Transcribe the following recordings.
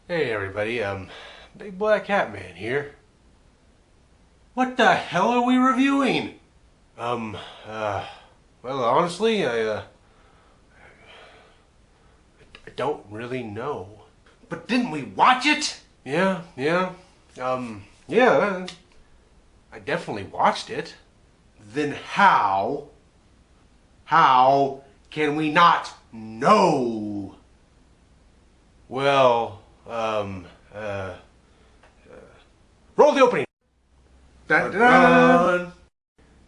Hey everybody, BigBlackHatMan here. What the hell are we reviewing? Um, well honestly, I don't really know. But didn't we watch it? Yeah, yeah, I definitely watched it. Then how can we not know? Well, roll the opening. Dun, dun.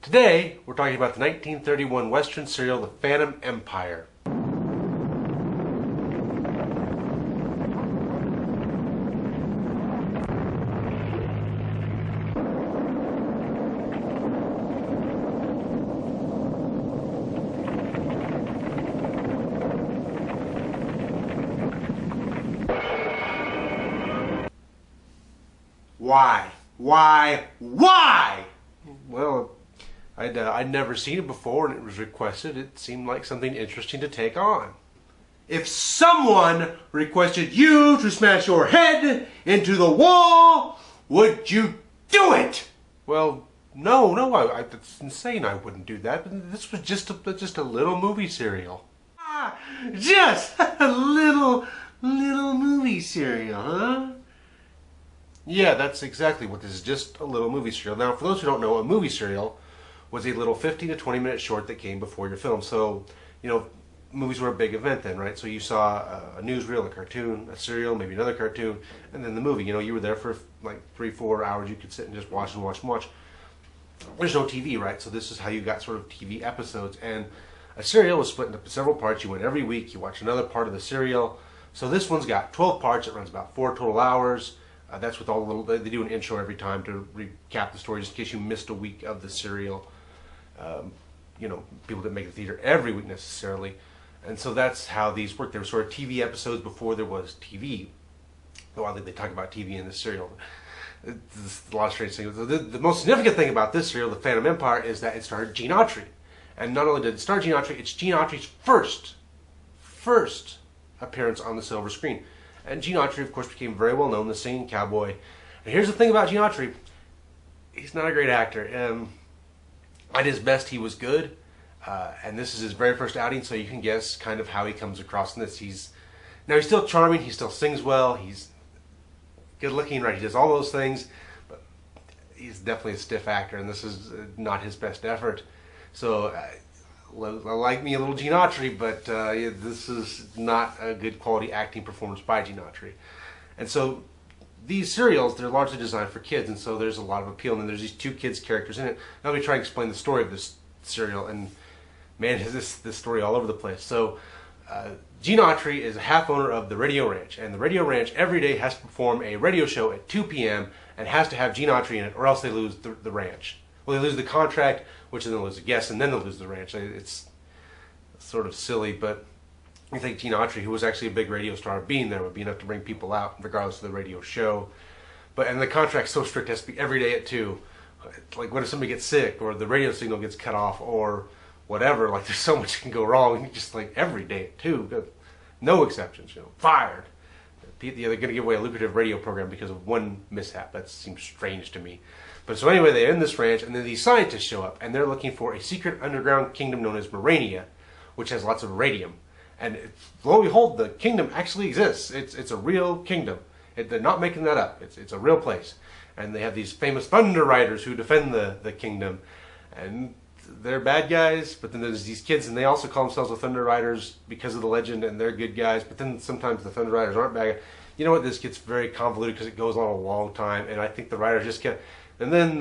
Today, we're talking about the 1931 Western serial, The Phantom Empire. Why? Well, I'd never seen it before, and it was requested. It seemed like something interesting to take on. If someone requested you to smash your head into the wall, would you do it? Well, no, it's insane. I wouldn't do that. But this was just a little movie serial. Just a little movie serial, huh? Yeah, that's exactly what this is. Just a little movie serial. Now, for those who don't know, a movie serial was a little 15 to 20 minute short that came before your film. So, movies were a big event then, right? So you saw a newsreel, a cartoon, a serial, maybe another cartoon, and then the movie. You were there for like 3-4 hours. You could sit and just watch and watch and watch. There's no TV, right? So this is how you got sort of TV episodes. And a serial was split into several parts. You went every week. You watch another part of the serial. So this one's got 12 parts. It runs about 4 total hours. That's with all the little. They do an intro every time to recap the story, just in case you missed a week of the serial. People didn't make the theater every week necessarily, and so that's how these work. They were sort of TV episodes before there was TV. Though I think they talk about TV in this serial. There's a lot of strange things. The most significant thing about this serial, The Phantom Empire, is that it starred Gene Autry, and not only did it star Gene Autry, it's Gene Autry's first appearance on the silver screen. And Gene Autry, of course, became very well known, the singing cowboy. And here's the thing about Gene Autry. He's not a great actor. At his best, he was good. And this is his very first outing, so you can guess kind of how he comes across in this. He's still charming. He still sings well. He's good looking, right? He does all those things. But he's definitely a stiff actor, and this is not his best effort. So I like me a little Gene Autry, but this is not a good quality acting performance by Gene Autry. And so these serials, they're largely designed for kids, and so there's a lot of appeal. And there's these 2 kids characters in it. Now let me try and explain the story of this serial, and man, is this story all over the place. So Gene Autry is a half owner of the Radio Ranch, and the Radio Ranch every day has to perform a radio show at 2 p.m. and has to have Gene Autry in it, or else they lose the ranch. Well, they lose the contract, which then they'll lose the guests, and then they'll lose the ranch. It's sort of silly, but I think Gene Autry, who was actually a big radio star, being there would be enough to bring people out, regardless of the radio show. And the contract's so strict, it has to be every day at 2. Like, what if somebody gets sick, or the radio signal gets cut off, or whatever? Like, there's so much that can go wrong. Just like every day at 2, no exceptions. Fired. They're going to give away a lucrative radio program because of one mishap. That seems strange to me. But so anyway, they're in this ranch, and then these scientists show up, and they're looking for a secret underground kingdom known as Morania, which has lots of radium. And lo and behold, the kingdom actually exists. It's a real kingdom. They're not making that up. It's a real place. And they have these famous Thunder Riders who defend the kingdom. And they're bad guys, but then there's these kids, and they also call themselves the Thunder Riders because of the legend, and they're good guys. But then sometimes the Thunder Riders aren't bad guys. You know what? This gets very convoluted because it goes on a long time, and I think the writers just kept... And then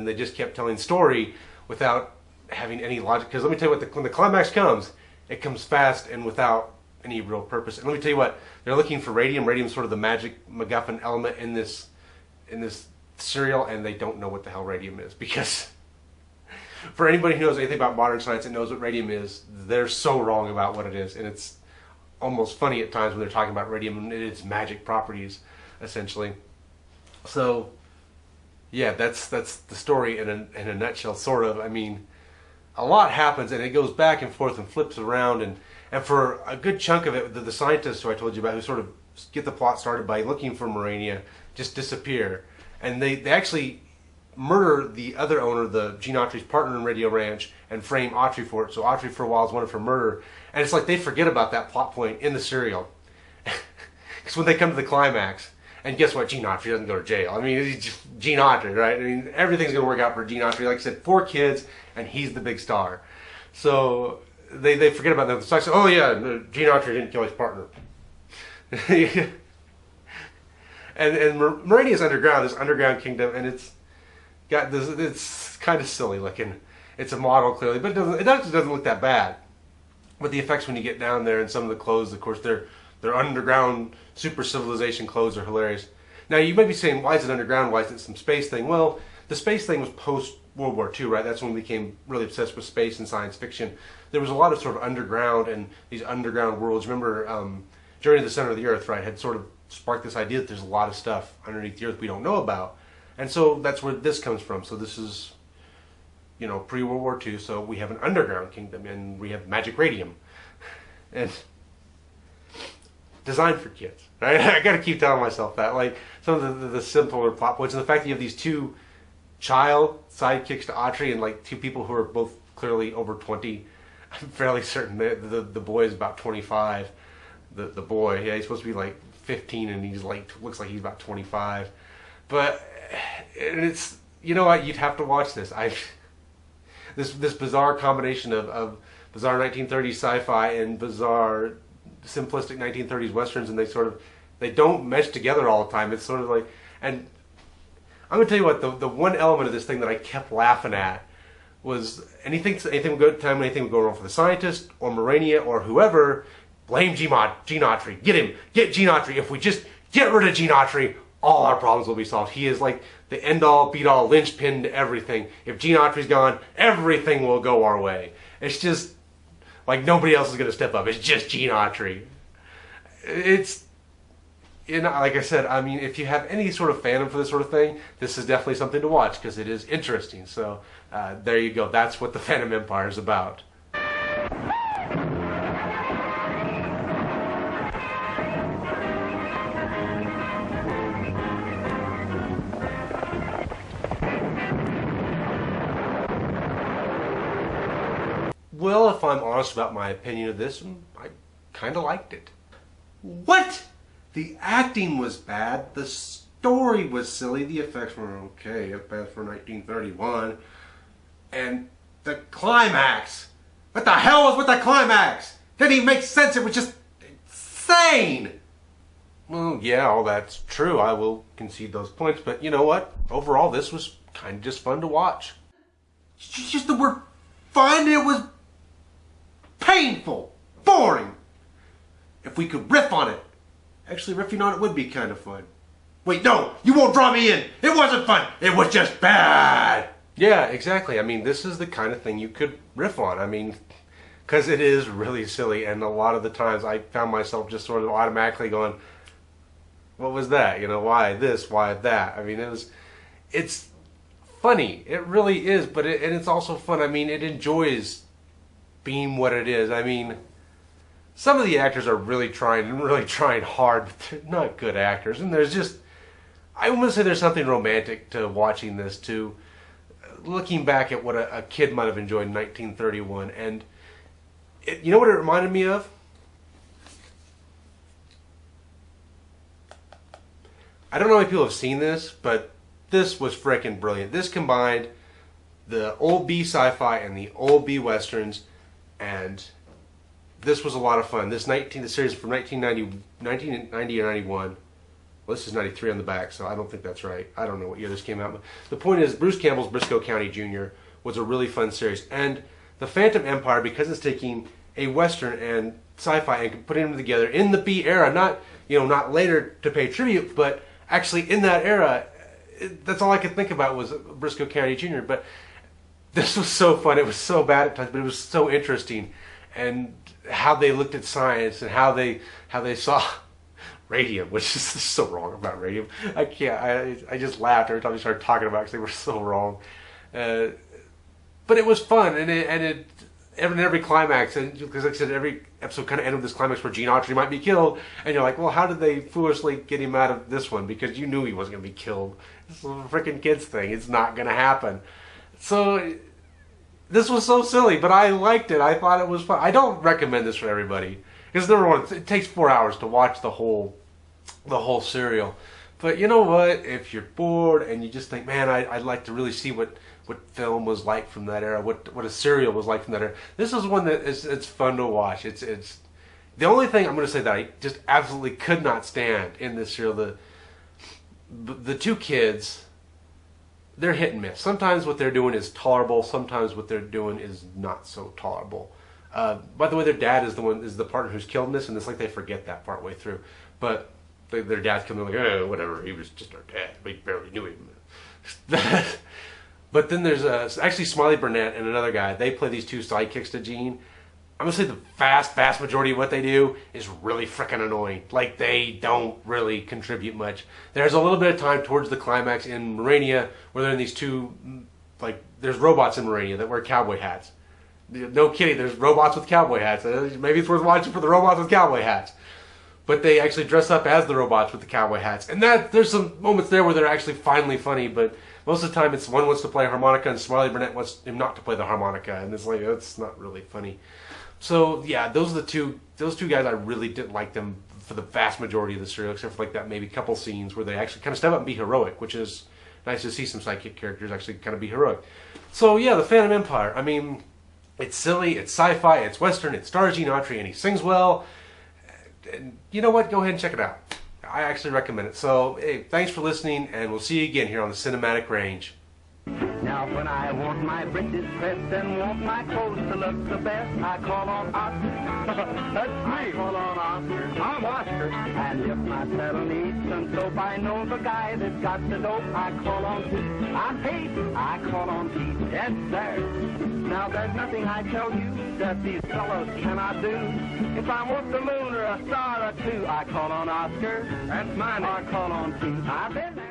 they just kept telling story without having any logic. Because let me tell you what, when the climax comes, it comes fast and without any real purpose. And let me tell you what, they're looking for radium. Radium's sort of the magic MacGuffin element in this serial, and they don't know what the hell radium is. Because for anybody who knows anything about modern science and knows what radium is, they're so wrong about what it is. And it's almost funny at times when they're talking about radium and its magic properties, essentially. So yeah, that's the story in a nutshell, sort of. I mean, a lot happens, and it goes back and forth and flips around, and And for a good chunk of it, the scientists who I told you about, who sort of get the plot started by looking for Morania, just disappear. And they actually murder the other owner, the Gene Autry's partner in Radio Ranch, and frame Autry for it. So Autry for a while is wanted for murder. And it's like they forget about that plot point in the serial. Because when they come to the climax, and guess what? Gene Autry doesn't go to jail. I mean, he's just Gene Autry, right? I mean, everything's going to work out for Gene Autry. Like I said, 4 kids, and he's the big star. So they forget about that. So I say, oh yeah, Gene Autry didn't kill his partner. and Morania's underground, this underground kingdom, and it's got this. It's kind of silly looking. It's a model clearly, but it actually doesn't look that bad. But the effects when you get down there, and some of the clothes, of course, they're underground super civilization clothes are hilarious. Now you might be saying, why is it underground? Why isn't it some space thing? Well, the space thing was post World War II, right? That's when we became really obsessed with space and science fiction. There was a lot of sort of underground and these underground worlds. Remember, Journey to the Center of the Earth, right, had sort of sparked this idea that there's a lot of stuff underneath the Earth we don't know about. And so that's where this comes from. So this is, you know, pre-World War II, so we have an underground kingdom, and we have magic radium. And designed for kids, right? I got to keep telling myself that. Like, some of the simpler plot points, and the fact that you have these 2 child sidekicks to Autry, and like 2 people who are both clearly over 20. I'm fairly certain the boy is about 25. The boy, yeah, he's supposed to be like 15, and he's like, looks like he's about 25. But it's, you know what, you'd have to watch this. This bizarre combination of bizarre 1930s sci-fi and bizarre simplistic 1930s westerns, and they don't mesh together all the time. It's sort of like, and I'm gonna tell you what, the one element of this thing that I kept laughing at was anything would go wrong for the scientist or Morania or whoever, blame Gene Autry. Get Gene Autry. If we just get rid of Gene Autry, all our problems will be solved. He is like the end-all, be-all, linchpin to everything. If Gene Autry's gone, everything will go our way. It's just like nobody else is going to step up. It's just Gene Autry. It's, you know, like I said, I mean, if you have any sort of fandom for this sort of thing, this is definitely something to watch because it is interesting. So there you go. That's what the Phantom Empire is about. Well, if I'm honest about my opinion of this, I kind of liked it. What? The acting was bad, the story was silly, the effects were okay at best for 1931, and the climax! What the hell was with the climax? Didn't even make sense, it was just insane! Well, yeah, all that's true, I will concede those points, but you know what? Overall, this was kind of just fun to watch. It's just the word fun, it was painful, boring. If we could riff on it. Actually, riffing on it would be kind of fun. Wait, no, you won't draw me in. It wasn't fun. It was just bad. Yeah, exactly. I mean, this is the kind of thing you could riff on. I mean, because it is really silly, and a lot of the times I found myself just sort of automatically going, what was that? You know, why this, why that? I mean, it's funny. It really is, but and it's also fun. I mean, it enjoys being what it is. I mean, some of the actors are really trying hard, but they're not good actors. And there's just, I want to say there's something romantic to watching this too. Looking back at what a kid might have enjoyed in 1931. And you know what it reminded me of? I don't know how many people have seen this, but this was freaking brilliant. This combined the old B sci-fi and the old B westerns, and this was a lot of fun. The series from 1990 or 91. Well, this is 93 on the back, so I don't think that's right. I don't know what year this came out. But the point is, Bruce Campbell's Briscoe County Jr. was a really fun series. And the Phantom Empire, because it's taking a western and sci-fi and putting them together in the B era, not later to pay tribute, but actually in that era, that's all I could think about was Briscoe County Jr. But this was so fun. It was so bad at times, but it was so interesting. And how they looked at science and how they saw radium, which is so wrong about radium. I can't. I just laughed every time we started talking about it because they were so wrong. But it was fun, and every climax, and because like I said, every episode kind of ended with this climax where Gene Autry might be killed, and you're like, well, how did they foolishly get him out of this one? Because you knew he wasn't going to be killed. This is a freaking kids thing. It's not going to happen. So this was so silly, but I liked it. I thought it was fun. I don't recommend this for everybody because number one, it takes 4 hours to watch the whole serial. But you know what? If you're bored and you just think, man, I'd like to really see what film was like from that era, what a serial was like from that era. This is one that it's fun to watch. It's the only thing I'm going to say that I just absolutely could not stand in this serial. The two kids, they're hit and miss. Sometimes what they're doing is tolerable. Sometimes what they're doing is not so tolerable. By the way, their dad is the partner who's killed in this, and it's like they forget that part way through. But their dad's coming like, whatever. He was just our dad. We barely knew him. But then there's actually Smiley Burnett and another guy. They play these two sidekicks to Gene. I'm going to say the vast majority of what they do is really freaking annoying. Like, they don't really contribute much. There's a little bit of time towards the climax in Morania where they're in these two, like, there's robots in Morania that wear cowboy hats. No kidding, there's robots with cowboy hats. Maybe it's worth watching for the robots with cowboy hats. But they actually dress up as the robots with the cowboy hats. And there's some moments there where they're actually finally funny, but most of the time it's one wants to play a harmonica and Smiley Burnett wants him not to play the harmonica. And it's like, that's not really funny. So, yeah, those two guys, I really didn't like them for the vast majority of the serial, except for like that maybe couple scenes where they actually kind of step up and be heroic, which is nice to see some sidekick characters actually kind of be heroic. So, yeah, The Phantom Empire. I mean, it's silly, it's sci-fi, it's Western, it stars Gene Autry, and he sings well. And you know what? Go ahead and check it out. I actually recommend it. So, hey, thanks for listening, and we'll see you again here on the Cinematic Range. Now when I want my breeches pressed and want my clothes to look the best, I call on Oscar. That's me. I call on Oscar. I'm Oscar. And if my saddle needs some soap, I know the guy that's got the dope. I call on Pete. I'm Pete. I call on Pete. Yes, sir. Now there's nothing I tell you that these fellows cannot do. If I want the moon or a star or two, I call on Oscar. That's mine. I call on Pete. I've been there.